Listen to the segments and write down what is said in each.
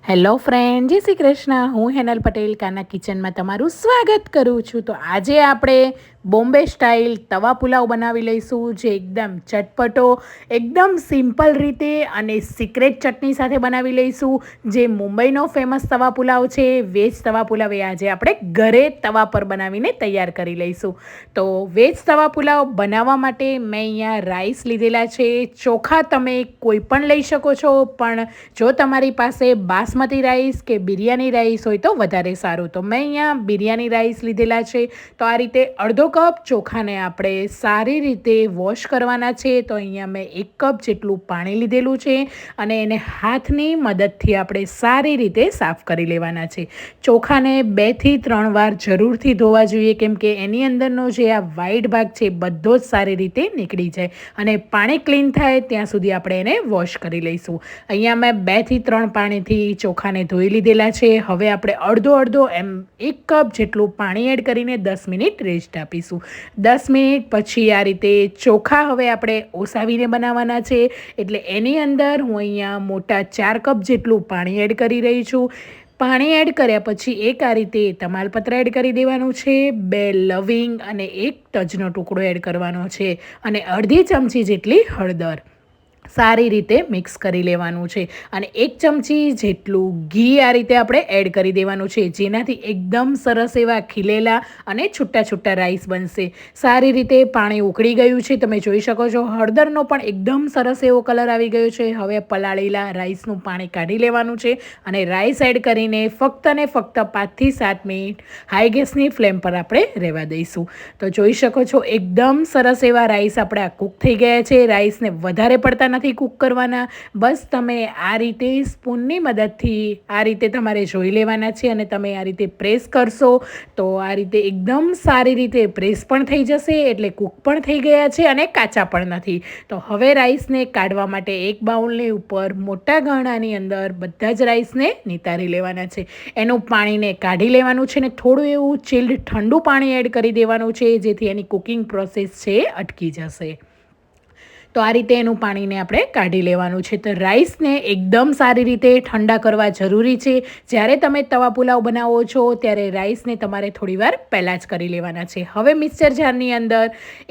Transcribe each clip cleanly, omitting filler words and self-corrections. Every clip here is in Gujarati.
હેલો ફ્રેન્ડ, જય શ્રી કૃષ્ણ. હું હેનલ પટેલ કાના કિચનમાં તમારું સ્વાગત કરું છું. તો આજે આપણે બોમ્બે સ્ટાઇલ તવા પુલાવ બનાવી લઈશું, જે એકદમ ચટપટો, એકદમ સિમ્પલ રીતે અને સિક્રેટ ચટણી સાથે બનાવી લઈશું. જે મુંબઈનો ફેમસ તવા પુલાવ છે, વેજ તવા પુલાવ, એ આજે આપણે ઘરે તવા પર બનાવીને તૈયાર કરી લઈશું. તો વેજ તવા પુલાવ બનાવવા માટે મેં અહીંયા રાઈસ લીધેલા છે. ચોખા તમે કોઈ પણ લઈ શકો છો, પણ જો તમારી પાસે બાસમતી રાઈસ કે બિરયાની રાઈસ હોય તો વધારે સારું. તો મેં અહીંયા બિરયાની રાઈસ લીધેલા છે. તો આ રીતે અડધો કપ ચોખાને આપણે સારી રીતે વોશ કરવાના છે. તો અહીંયા મેં 1 કપ જેટલું પાણી લીધેલું છે અને એને હાથની મદદથી આપણે સારી રીતે સાફ કરી લેવાના છે. ચોખાને 2 થી 3 વાર જરૂરથી ધોવા જોઈએ, કેમ કે એની અંદરનો જે આ વ્હાઈટ ભાગ છે બધો જ સારી રીતે નીકળી જાય અને પાણી ક્લીન થાય ત્યાં સુધી આપણે એને વોશ કરી લઈશું. અહીંયા મેં 2 થી 3 પાણીથી ચોખાને ધોઈ લીધેલા છે. હવે આપણે અડધો એમ 1 કપ જેટલું પાણી એડ કરીને 10 મિનિટ રેસ્ટ આપીશું. 10 મિનિટ પછી આ રીતે ચોખા હવે આપણે ઓસાવીને બનાવવાના છે. એટલે એની અંદર હું અહીંયા મોટા 4 કપ જેટલું પાણી એડ કરી રહી છું. પાણી એડ કર્યા પછી એક આ રીતે તમાલપત્ર એડ કરી દેવાનું છે, 2 લવિંગ અને 1 તજનો ટુકડો એડ કરવાનો છે અને અડધી ચમચી જેટલી હળદર સારી રીતે મિક્સ કરી લેવાનું છે અને 1 ચમચી જેટલું ઘી આ રીતે આપણે એડ કરી દેવાનું છે, જેનાથી એકદમ સરસ એવા ખીલેલા અને છૂટા છૂટા રાઈસ બનશે. સારી રીતે પાણી ઉકળી ગયું છે, તમે જોઈ શકો છો. હળદરનો પણ એકદમ સરસ એવો કલર આવી ગયો છે. હવે પલાળેલા રાઈસનું પાણી કાઢી લેવાનું છે અને રાઈસ એડ કરીને ફક્ત ને ફક્ત 5 થી 7 મિનિટ હાઈ ગેસની ફ્લેમ પર આપણે રહેવા દઈશું. તો જોઈ શકો છો એકદમ સરસ એવા રાઈસ આપણા કૂક થઈ ગયા છે. રાઈસને વધારે પડતા નથી કૂક કરવાના, બસ તમે આ રીતે સ્પૂનની મદદથી આ રીતે તમારે જોઈ લેવાના છે અને તમે આ રીતે પ્રેસ કરશો તો આ રીતે એકદમ સારી રીતે પ્રેસ પણ થઈ જશે, એટલે કૂક પણ થઈ ગયા છે અને કાચા પણ નથી. તો હવે રાઈસને કાઢવા માટે એક બાઉલની ઉપર મોટા ગાણાની અંદર બધા જ રાઈસને નિતારી લેવાના છે. એનું પાણીને કાઢી લેવાનું છે ને થોડું એવું ચિલ્ડ ઠંડુ પાણી એડ કરી દેવાનું છે, જેથી એની કુકિંગ પ્રોસેસ છે અટકી જશે. તો આ રીતે એનું પાણીને આપણે કાઢી લેવાનું છે. તો રાઈસને એકદમ સારી રીતે ઠંડા કરવા જરૂરી છે. જ્યારે તમે તવા પુલાવ બનાવો છો ત્યારે રાઈસને તમારે થોડીવાર પહેલાં જ કરી લેવાના છે. હવે મિક્સર જારની અંદર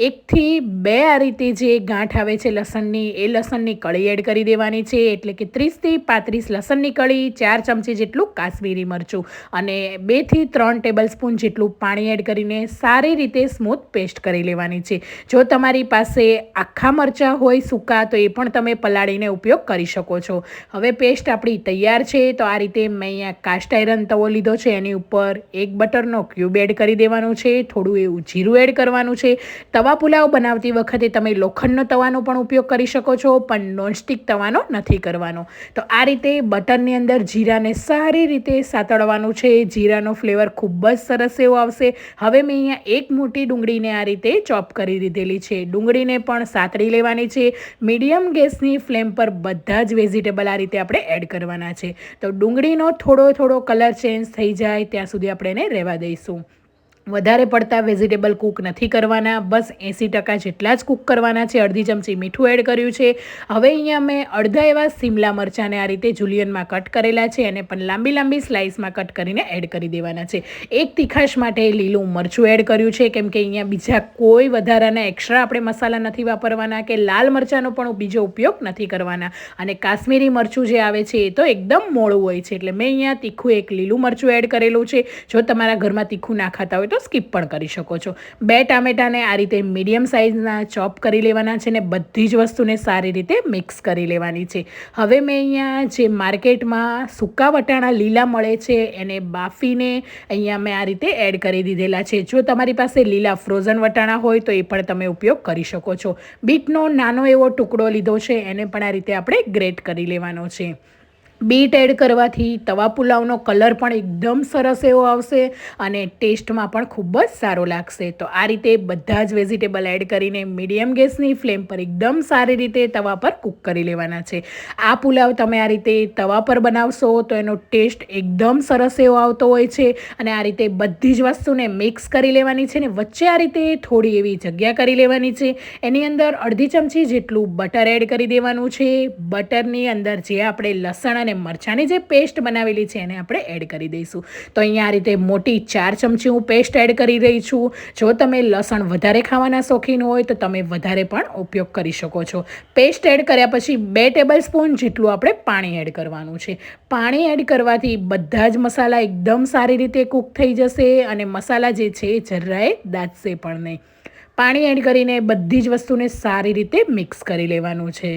1 થી 2 આ રીતે જે ગાંઠ આવે છે લસણની, એ લસણની કળી એડ કરી દેવાની છે. એટલે કે 30 થી 35 લસણની કળી, 4 ચમચી જેટલું કાશ્મીરી મરચું અને 2 થી 3 ટેબલસ્પૂન જેટલું પાણી એડ કરીને સારી રીતે સ્મૂથ પેસ્ટ કરી લેવાની છે. જો તમારી પાસે આખા મરચાં હોય સૂકા તો એ પણ તમે પલાળીને ઉપયોગ કરી શકો છો. હવે પેસ્ટ આપણી તૈયાર છે. તો આ રીતે મેં અહીંયા કાસ્ટ આયરન તવો લીધો છે, એની ઉપર 1 બટરનો ક્યુબ એડ કરી દેવાનું છે, થોડું એવું જીરું એડ કરવાનું છે. તવા પુલાવ બનાવતી વખતે તમે લોખંડનો તવાનો પણ ઉપયોગ કરી શકો છો, પણ નોનસ્ટિક તવાનો નથી કરવાનો. તો આ રીતે બટરની અંદર જીરાને સારી રીતે સાતળવાનું છે. જીરાનો ફ્લેવર ખૂબ જ સરસ એવો આવશે. હવે મેં અહીંયા 1 મોટી ડુંગળીને આ રીતે ચોપ કરી દીધેલી છે. ડુંગળીને પણ સાતળી લેવાની છે. મીડિયમ ગેસની ફ્લેમ પર બધા જ વેજીટેબલ આ રીતે આપણે એડ કરવાના છે. તો ડુંગળીનો થોડો કલર ચેન્જ થઈ જાય ત્યાં સુધી આપણે એને રહેવા દઈશું. વધારે પડતા વેજીટેબલ કૂક નથી કરવાના, બસ 80% જેટલા જ કૂક કરવાના છે. અડધી ચમચી મીઠું એડ કર્યું છે. હવે અહીંયા મેં અડધા એવા શિમલા મરચાંને આ રીતે જુલિયનમાં કટ કરેલા છે, એને પણ લાંબી સ્લાઇસમાં કટ કરીને એડ કરી દેવાના છે. 1 તીખાશ માટે લીલું મરચું એડ કર્યું છે, કેમ કે અહીંયા બીજા કોઈ વધારાના એક્સ્ટ્રા આપણે મસાલા નથી વાપરવાના કે લાલ મરચાંનો પણ બીજો ઉપયોગ નથી કરવાના. અને કાશ્મીરી મરચું જે આવે છે એ તો એકદમ મોળું હોય છે, એટલે મેં અહીંયા તીખું 1 લીલું મરચું એડ કરેલું છે. જો તમારા ઘરમાં તીખું ના ખાતા હોય તો સ્કીપ પણ કરી શકો છો. 2 ટામેટાને આ રીતે મીડિયમ સાઇઝના ચોપ કરી લેવાના છે ને બધી જ વસ્તુને સારી રીતે મિક્સ કરી લેવાની છે. હવે મેં અહીંયા જે માર્કેટમાં સૂકા વટાણા લીલા મળે છે એને બાફીને અહીંયા મેં આ રીતે એડ કરી દીધેલા છે. જો તમારી પાસે લીલા ફ્રોઝન વટાણા હોય તો એ પણ તમે ઉપયોગ કરી શકો છો. બીટનો નાનો એવો ટુકડો લીધો છે, એને પણ આ રીતે આપણે ગ્રેટ કરી લેવાનો છે. બીટ એડ કરવાથી તવા પુલાવનો કલર પણ એકદમ સરસ એવો આવશે અને ટેસ્ટમાં પણ ખૂબ જ સારો લાગશે. તો આ રીતે બધા જ વેજીટેબલ એડ કરીને મીડિયમ ગેસની ફ્લેમ પર એકદમ સારી રીતે તવા પર કૂક કરી લેવાના છે. આ પુલાવ તમે આ રીતે તવા પર બનાવશો તો એનો ટેસ્ટ એકદમ સરસ એવો આવતો હોય છે. અને આ રીતે બધી જ વસ્તુને મિક્સ કરી લેવાની છે ને વચ્ચે આ રીતે થોડી એવી જગ્યા કરી લેવાની છે. એની અંદર અડધી ચમચી જેટલું બટર એડ કરી દેવાનું છે. બટરની અંદર જે આપણે લસણ અને મરચાંની જે પેસ્ટ બનાવેલી છે એને આપણે એડ કરી દઈશું. તો અહીંયા આ રીતે મોટી 4 ચમચી હું પેસ્ટ એડ કરી રહી છું. જો તમે લસણ વધારે ખાવાના શોખીન હોય તો તમે વધારે પણ ઉપયોગ કરી શકો છો. પેસ્ટ એડ કર્યા પછી 2 ટેબલ સ્પૂન જેટલું આપણે પાણી એડ કરવાનું છે. પાણી એડ કરવાથી બધા જ મસાલા એકદમ સારી રીતે કૂક થઈ જશે અને મસાલા જે છે જરાય દાઝશે પણ નહીં. પાણી એડ કરીને બધી જ વસ્તુને સારી રીતે મિક્સ કરી લેવાનું છે.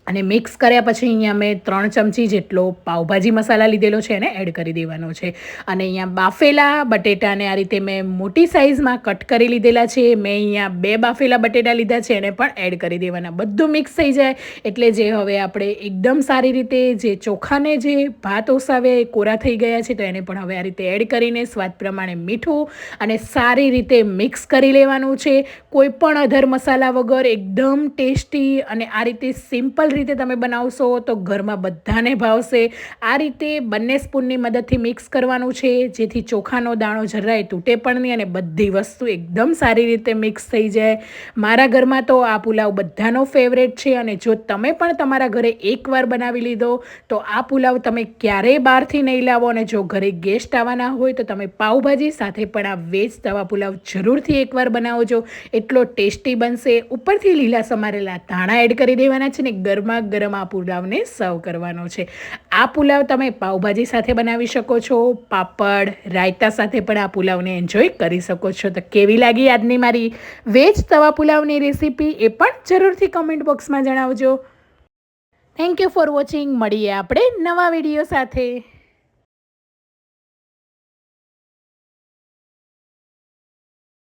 અને મિક્સ કર્યા પછી અહીંયા મેં 3 ચમચી જેટલો પાવભાજી મસાલા લીધેલો છે એને એડ કરી દેવાનો છે. અને અહીંયા બાફેલા બટેટાને આ રીતે મેં મોટી સાઇઝમાં કટ કરી લીધેલા છે. મેં અહીંયા 2 બાફેલા બટેટા લીધા છે એને પણ એડ કરી દેવાના. બધું મિક્સ થઈ જાય એટલે જે હવે આપણે એકદમ સારી રીતે જે ચોખાને જે ભાત ઓસાવે એ કોરા થઈ ગયા છે તો એને પણ હવે આ રીતે એડ કરીને સ્વાદ પ્રમાણે મીઠું અને સારી રીતે મિક્સ કરી લેવાનું છે. કોઈ પણ અધર મસાલા વગર એકદમ ટેસ્ટી અને આ રીતે સિમ્પલ રીતે તમે બનાવશો તો ઘરમાં બધાને ભાવશે. આ રીતે બંને સ્પૂનની મદદથી મિક્સ કરવાનું છે જેથી ચોખાનો દાણો જરાય તૂટે પણ નહીં અને બધી વસ્તુ એકદમ સારી રીતે મિક્સ થઈ જાય. મારા ઘરમાં તો આ પુલાવ બધાનો ફેવરેટ છે અને જો તમે પણ તમારા ઘરે એકવાર બનાવી લીધો તો આ પુલાવ તમે ક્યારેય બહારથી નહીં લાવો. અને જો ઘરે ગેસ્ટ આવવાના હોય તો તમે પાવભાજી સાથે પણ આ વેજ તવા પુલાવ જરૂરથી એકવાર બનાવજો. એટલો ટેસ્ટી બનશે. ઉપરથી લીલા સમારેલા ધાણા એડ કરી દેવાના છે ને ગરમા ગરમ આ પુલાવને સર્વ કરવાનો છે. આ પુલાવ તમે પાવભાજી સાથે બનાવી શકો છો. પાપડ રાયતા સાથે પણ આ પુલાવને એન્જોય કરી શકો છો. તો કેવી લાગી આજની મારી વેજ તવા પુલાવની રેસીપી એ પણ જરૂરથી કમેન્ટ બોક્સમાં જણાવજો. Thank you for watching. મળીએ આપણે નવા વિડીયો સાથે.